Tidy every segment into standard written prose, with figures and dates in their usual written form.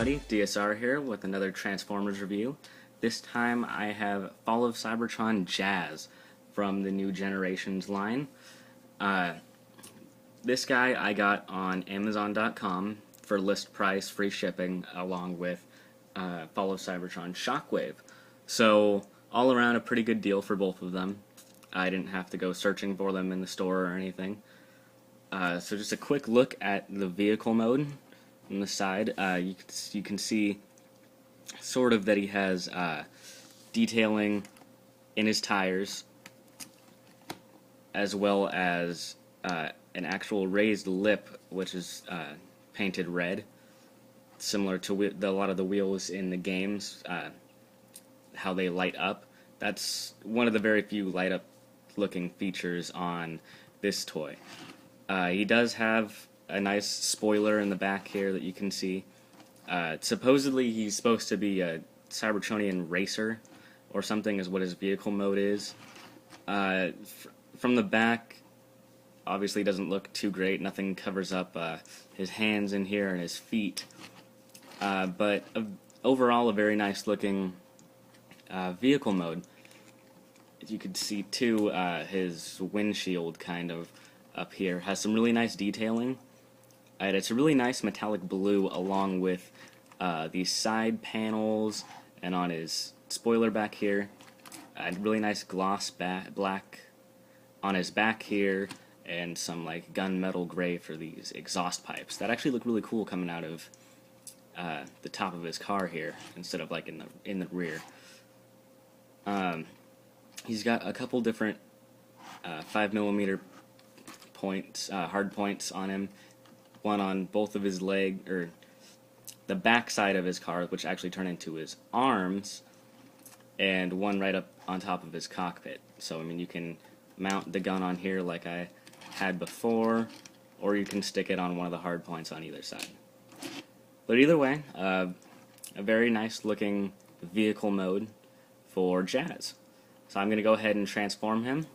everybody, DSR here with another Transformers review. This time I have Fall of Cybertron Jazz from the New Generations line. This guy I got on Amazon.com for list price, free shipping, along with Fall of Cybertron Shockwave. So all around a pretty good deal for both of them. I didn't have to go searching for them in the store or anything. So just a quick look at the vehicle mode on the side. You can see sort of that he has detailing in his tires, as well as an actual raised lip, which is painted red, similar to a lot of the wheels in the games, how they light up. That's one of the very few light up looking features on this toy. He does have a nice spoiler in the back here that you can see. Supposedly he's supposed to be a Cybertronian racer or something is what his vehicle mode is. From the back, obviously doesn't look too great. Nothing covers up his hands in here and his feet. But overall a very nice looking vehicle mode. As you can see too, his windshield kind of up here has some really nice detailing. And it's a really nice metallic blue along with these side panels, and on his spoiler back here, really nice gloss black on his back here, and some like gunmetal gray for these exhaust pipes that actually look really cool coming out of the top of his car here instead of like in the rear. He's got a couple different 5mm points, hard points on him. One on both of his leg, or the back side of his car, which actually turn into his arms, and one right up on top of his cockpit. So, I mean, you can mount the gun on here like I had before, or you can stick it on one of the hard points on either side. But either way, a very nice looking vehicle mode for Jazz. So I'm going to go ahead and transform him.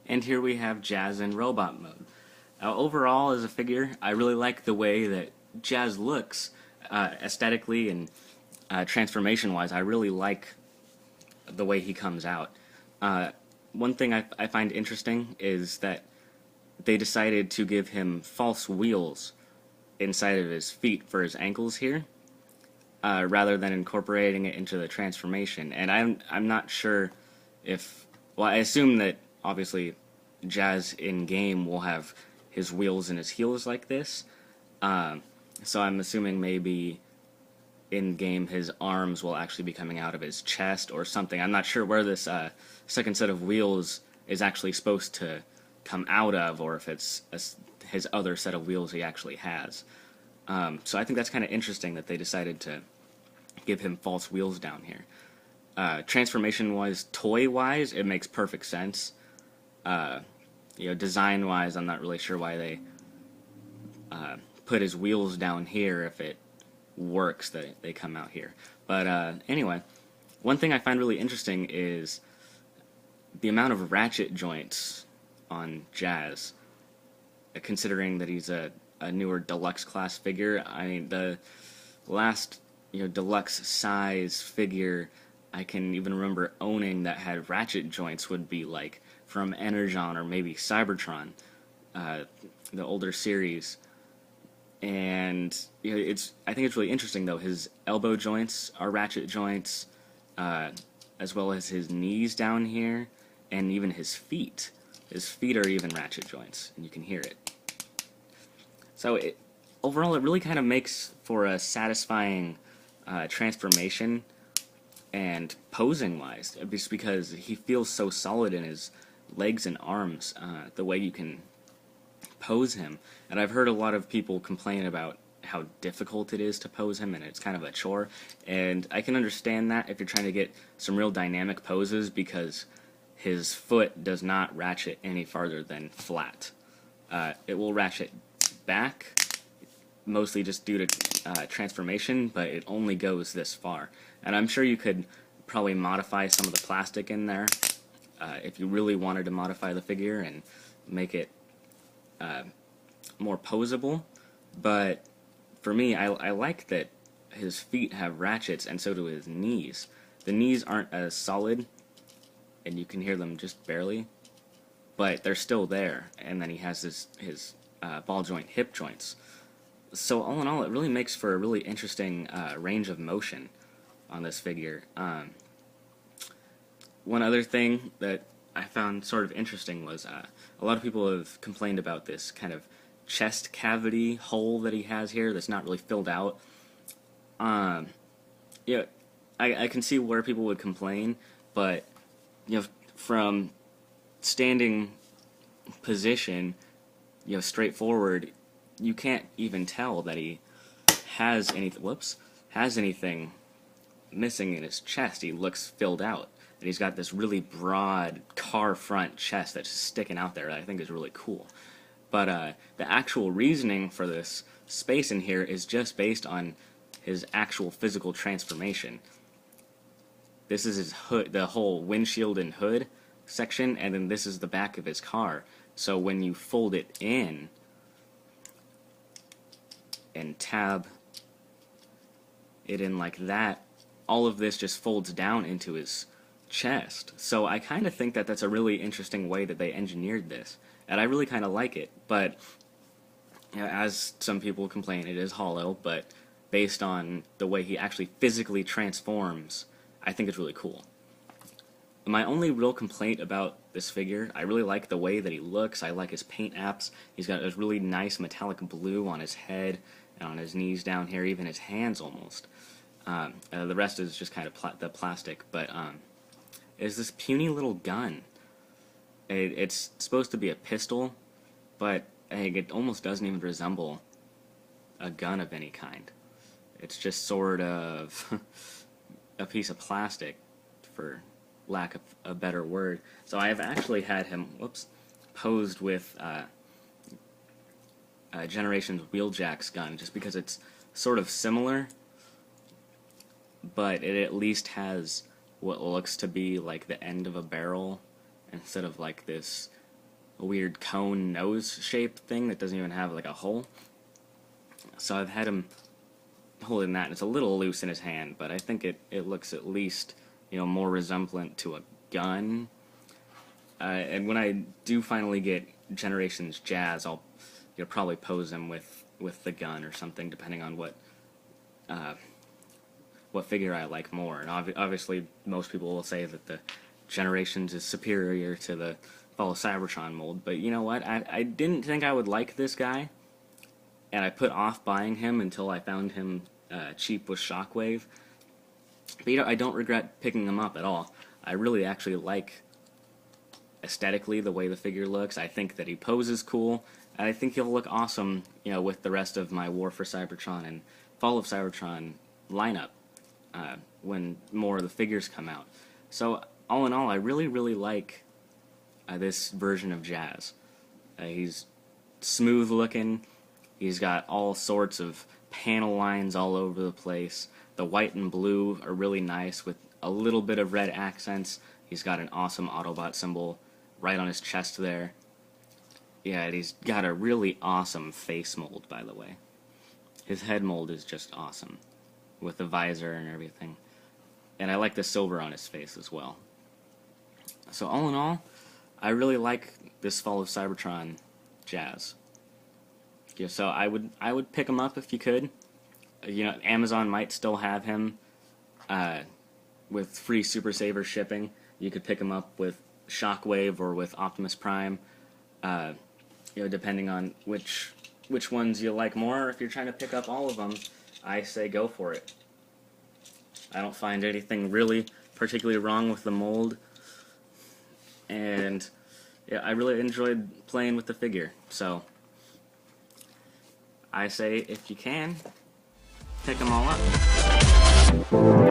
And here we have Jazz in robot mode. Overall, as a figure, I really like the way that Jazz looks aesthetically and transformation-wise. I really like the way he comes out. One thing I find interesting is that they decided to give him false wheels inside of his feet for his ankles here, rather than incorporating it into the transformation. And I'm not sure if... Well, I assume that, obviously, Jazz in-game will have his wheels and his heels like this. So I'm assuming maybe in-game his arms will actually be coming out of his chest or something. I'm not sure where this second set of wheels is actually supposed to come out of, or if it's his other set of wheels he actually has. So I think that's kind of interesting that they decided to give him false wheels down here. Transformation-wise, toy-wise, it makes perfect sense. Design-wise, I'm not really sure why they put his wheels down here if it works that they come out here. But anyway, one thing I find really interesting is the amount of ratchet joints on Jazz, considering that he's a newer deluxe class figure. I mean, the last deluxe size figure I can even remember owning that had ratchet joints would be like from Energon or maybe Cybertron, the older series. And I think it's really interesting though. His elbow joints are ratchet joints, as well as his knees down here, and even his feet. His feet are even ratchet joints, and you can hear it. So overall, it really kind of makes for a satisfying transformation and posing-wise, just because he feels so solid in his legs and arms, the way you can pose him. And I've heard a lot of people complain about how difficult it is to pose him, and it's kind of a chore. And I can understand that if you're trying to get some real dynamic poses, because his foot does not ratchet any farther than flat. It will ratchet back, mostly just due to transformation, but it only goes this far. And I'm sure you could probably modify some of the plastic in there if you really wanted to modify the figure and make it more posable. But for me, I like that his feet have ratchets, and so do his knees. The knees aren't as solid, and you can hear them just barely, but they're still there. And then he has his ball joint hip joints. So all in all, it really makes for a really interesting range of motion on this figure. One other thing that I found sort of interesting was a lot of people have complained about this kind of chest cavity hole that he has here that's not really filled out. Yeah, I can see where people would complain, but from standing position, straightforward, you can't even tell that he has anything missing in his chest. He looks filled out, and he's got this really broad car front chest that's sticking out there that I think is really cool. But the actual reasoning for this space in here is just based on his actual physical transformation. This is his hood, the whole windshield and hood section, and then this is the back of his car. So when you fold it in and tab it in like that, all of this just folds down into his chest. So I kind of think that that's a really interesting way that they engineered this, and I really kind of like it. But as some people complain, it is hollow, but based on the way he actually physically transforms, I think it's really cool. My only real complaint about this figure, I really like the way that he looks. I like his paint apps. He's got this really nice metallic blue on his head and on his knees down here, even his hands almost. The rest is just kind of the plastic, but is this puny little gun. It's supposed to be a pistol, but it almost doesn't even resemble a gun of any kind. It's just sort of a piece of plastic, for lack of a better word. So I have actually had him, posed with Generation's Wheeljack's gun, just because it's sort of similar, but it at least has what looks to be like the end of a barrel instead of like this weird cone nose shaped thing that doesn't even have like a hole. So I've had him holding that, and it's a little loose in his hand, but I think it looks at least more resemblant to a gun. And when I do finally get Generations Jazz, I'll probably pose him with the gun or something, depending on what figure I like more. And obviously most people will say that the Generations is superior to the Fall of Cybertron mold, but you know what, I didn't think I would like this guy, and I put off buying him until I found him cheap with Shockwave. But I don't regret picking him up at all. I really actually like aesthetically the way the figure looks. I think that he poses cool, and I think he'll look awesome with the rest of my War for Cybertron and Fall of Cybertron lineup when more of the figures come out. So all in all, I really like this version of Jazz. He's smooth looking. He's got all sorts of panel lines all over the place. The white and blue are really nice with a little bit of red accents. He's got an awesome Autobot symbol right on his chest there. Yeah, and he's got a really awesome face mold, by the way. His head mold is just awesome, with the visor and everything. And I like the silver on his face as well. So all in all, I really like this Fall of Cybertron Jazz. So I would pick him up if you could. Amazon might still have him with free Super Saver shipping. You could pick him up with Shockwave or with Optimus Prime, depending on which ones you like more. If you're trying to pick up all of them, I say go for it. I don't find anything really particularly wrong with the mold, and yeah, I really enjoyed playing with the figure. So I say, if you can, pick them all up.